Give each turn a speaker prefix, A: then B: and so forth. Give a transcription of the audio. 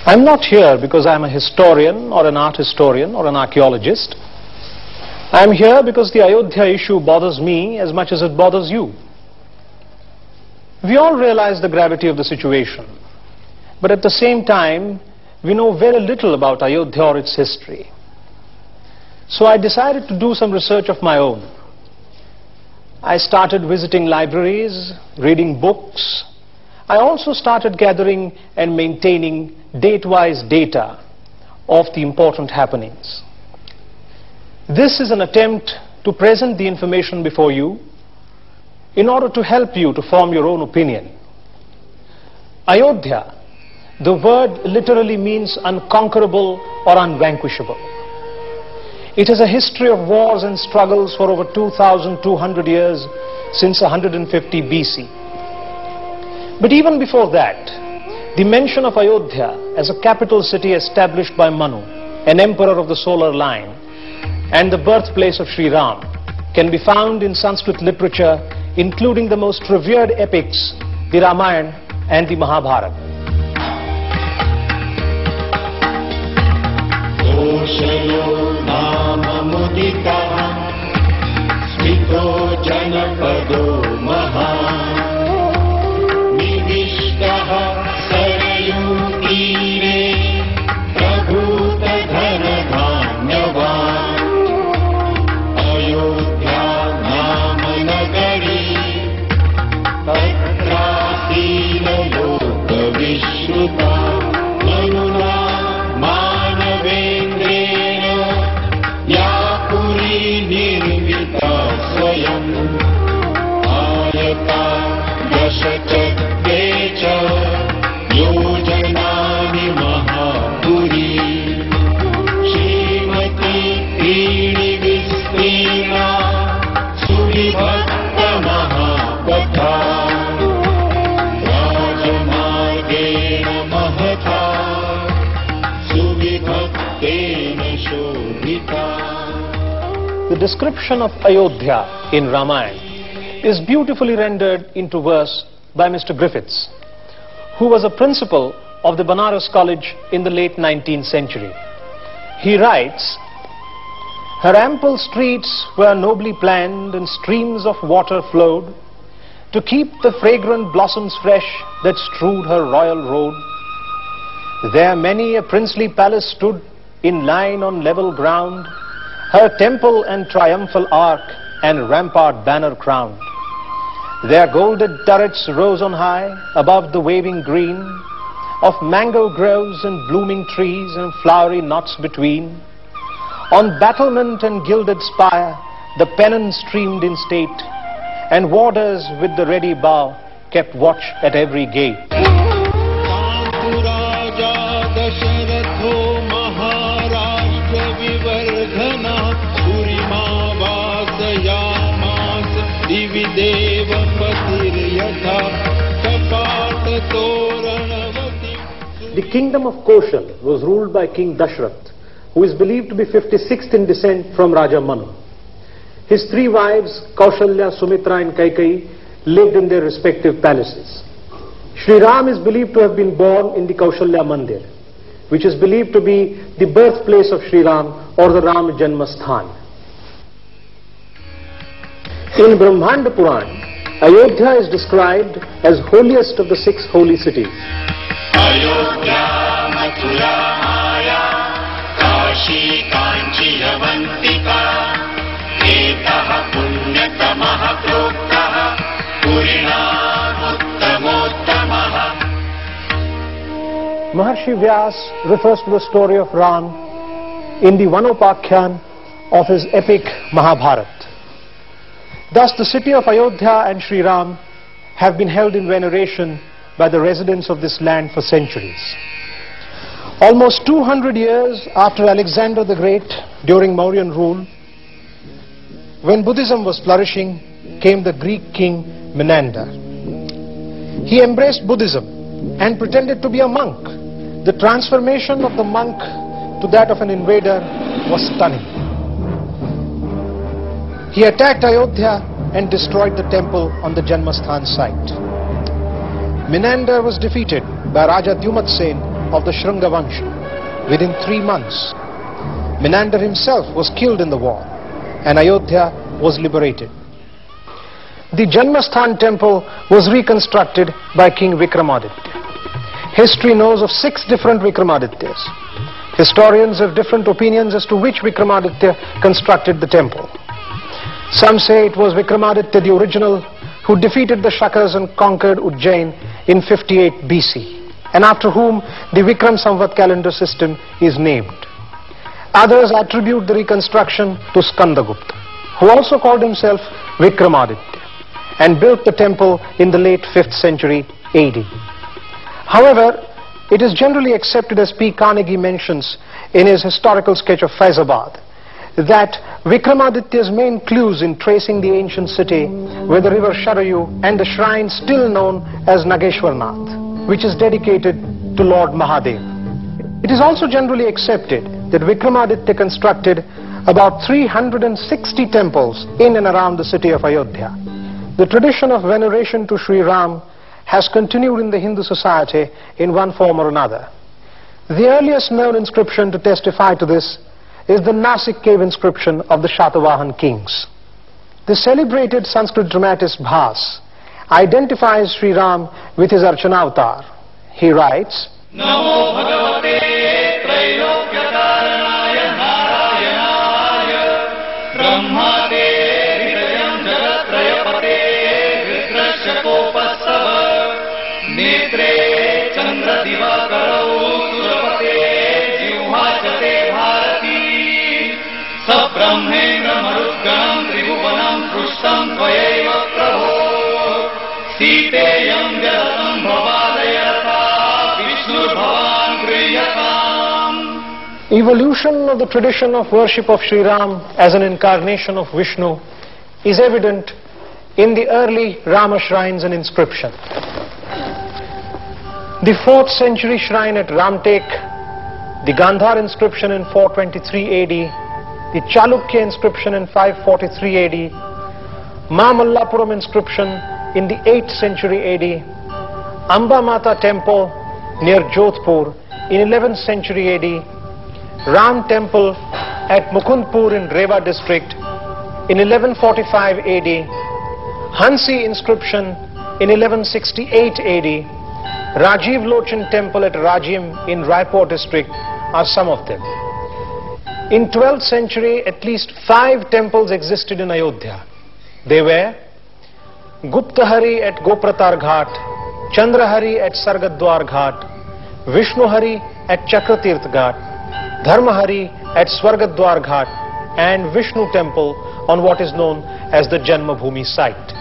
A: I'm not here because I'm a historian or an art historian or an archaeologist. I'm here because the Ayodhya issue bothers me as much as it bothers you. We all realize the gravity of the situation, but at the same time, we know very little about Ayodhya or its history. So I decided to do some research of my own. I started visiting libraries, reading books. I also started gathering and maintaining date-wise data of the important happenings. This is an attempt to present the information before you in order to help you to form your own opinion. Ayodhya, the word literally means unconquerable or unvanquishable. It has a history of wars and struggles for over 2,200 years since 150 BC. But even before that, the mention of Ayodhya as a capital city established by Manu, an emperor of the solar line, and the birthplace of Shri Ram can be found in Sanskrit literature, including the most revered epics, the Ramayana and the Mahabharata. The description of Ayodhya in Ramayana is beautifully rendered into verse by Mr. Griffiths, who was a principal of the Banaras College in the late 19th century. He writes, "Her ample streets were nobly planned and streams of water flowed to keep the fragrant blossoms fresh that strewed her royal road. There many a princely palace stood in line on level ground, her temple and triumphal arch and rampart banner crowned. Their golden turrets rose on high above the waving green of mango groves and blooming trees and flowery knots between. On battlement and gilded spire the pennon streamed in state, and warders with the ready bow kept watch at every gate. The kingdom of Koshal was ruled by King Dashrath, who is believed to be 56th in descent from Raja Manu. His three wives, Kaushalya, Sumitra and Kaikeyi, lived in their respective palaces. Shri Ram is believed to have been born in the Kaushalya Mandir, which is believed to be the birthplace of Shri Ram or the Ram Janmasthan. In Brahmanda Puran, Ayodhya is described as holiest of the 6 holy cities.
B: Ayodhya, Mathura, Maya, Kashi, Kanchi, Avantika, Etaha, Punyatamaha, Proktaha, Purinam, Uttamottamaha.
A: Maharshi Vyas refers to the story of Ram in the Vanopakhyan of his epic Mahabharata. Thus, the city of Ayodhya and Shri Ram have been held in veneration by the residents of this land for centuries. Almost 200 years after Alexander the Great, during Mauryan rule, when Buddhism was flourishing, came the Greek king Menander. He embraced Buddhism and pretended to be a monk. The transformation of the monk to that of an invader was stunning. He attacked Ayodhya and destroyed the temple on the Janmasthan site. Menander was defeated by Raja Dyumatsen of the Shringa Vansha within 3 months. Menander himself was killed in the war, and Ayodhya was liberated. The Janmasthan temple was reconstructed by King Vikramaditya. History knows of 6 different Vikramaadityas. Historians have different opinions as to which Vikramaditya constructed the temple. Some say it was Vikramaditya the original, who defeated the Shakas and conquered Ujjain in 58 BC, and after whom the Vikram Samvat calendar system is named. Others attribute the reconstruction to Skandagupta, who also called himself Vikramaditya and built the temple in the late 5th century AD. However, it is generally accepted, as P. Carnegie mentions in his historical sketch of Faizabad, that Vikramaditya's main clues in tracing the ancient city were the river Sharayu and the shrine still known as Nageshwarnath, which is dedicated to Lord Mahadev. It is also generally accepted that Vikramaditya constructed about 360 temples in and around the city of Ayodhya. The tradition of veneration to Shri Ram has continued in the Hindu society in one form or another. The earliest known inscription to testify to this is the Nasik cave inscription of the Shatavahan kings. The celebrated Sanskrit dramatist Bhas identifies Sri Ram with his Archanavatar. He writes,
B: Namo Bhagavate Trailokyakarnaya Narayanaya Brahmate Hridayam Jagatrayapate Vikrasya Kopasava Netre Chandra Divakarau Surapate Jivhachate Bharati Sabrahmendra Marudganam Tribhuvanam Prushtam Tvayaiva Prabho Siteyam Jalatam Bhavadayata Vishnu Bhavan Griyatam.
A: Evolution of the tradition of worship of Sri Ram as an incarnation of Vishnu is evident in the early Rama shrines and inscription. The 4th century shrine at Ramtek, the Gandhar inscription in 423 AD, the Chalukya inscription in 543 AD, Mallapuram inscription in the 8th century AD, Amba Mata temple near Jodhpur in 11th century AD, Ram temple at Mukundpur in Rewa district in 1145 AD, Hansi inscription in 1168 AD, Rajiv Lochan temple at Rajim in Raipur district are some of them. In 12th century, at least 5 temples existed in Ayodhya. They were Guptahari at Gopratar Ghat, Chandrahari at Sargadwar Ghat, Vishnuhari at Chakratirth Ghat, Dharmahari at Swargadwar Ghat, and Vishnu temple on what is known as the Janmabhoomi site.